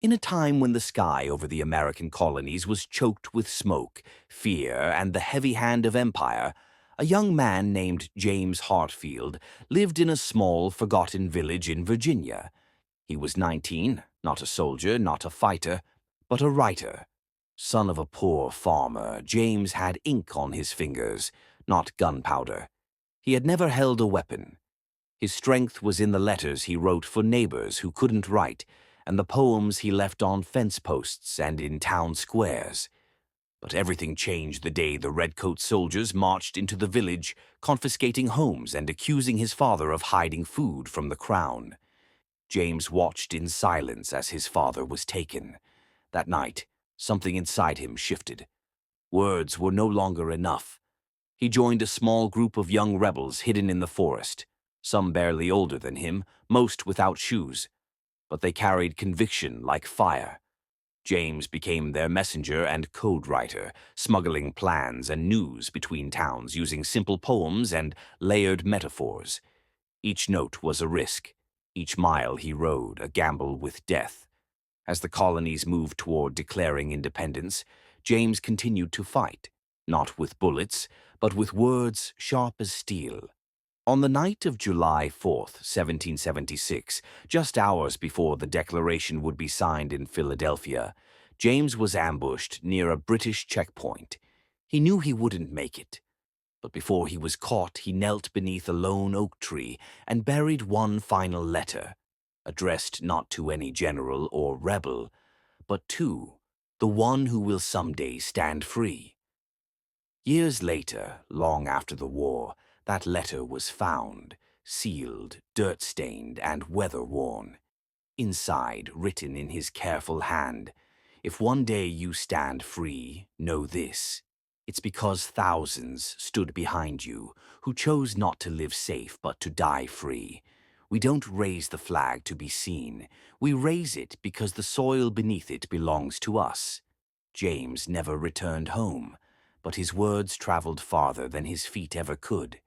In a time when the sky over the American colonies was choked with smoke, fear, and the heavy hand of empire, a young man named James Hartfield lived in a small, forgotten village in Virginia. He was 19, not a soldier, not a fighter, but a writer. Son of a poor farmer, James had ink on his fingers, not gunpowder. He had never held a weapon. His strength was in the letters he wrote for neighbors who couldn't write, and the poems he left on fence posts and in town squares. But everything changed the day the redcoat soldiers marched into the village, confiscating homes and accusing his father of hiding food from the crown. James watched in silence as his father was taken. That night, something inside him shifted. Words were no longer enough. He joined a small group of young rebels hidden in the forest, some barely older than him, most without shoes. But they carried conviction like fire. James became their messenger and code writer, smuggling plans and news between towns using simple poems and layered metaphors. Each note was a risk. Each mile he rode, a gamble with death. As the colonies moved toward declaring independence, James continued to fight, not with bullets, but with words sharp as steel. On the night of July 4th, 1776, just hours before the Declaration would be signed in Philadelphia, James was ambushed near a British checkpoint. He knew he wouldn't make it. But before he was caught, he knelt beneath a lone oak tree and buried one final letter, addressed not to any general or rebel, but to the one who will someday stand free. Years later, long after the war, that letter was found, sealed, dirt-stained, and weather-worn. Inside, written in his careful hand, "If one day you stand free, know this. It's because thousands stood behind you, who chose not to live safe but to die free. We don't raise the flag to be seen. We raise it because the soil beneath it belongs to us." James never returned home, but his words traveled farther than his feet ever could.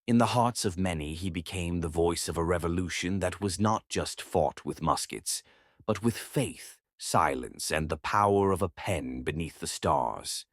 In the hearts of many, he became the voice of a revolution that was not just fought with muskets, but with faith, silence, and the power of a pen beneath the stars.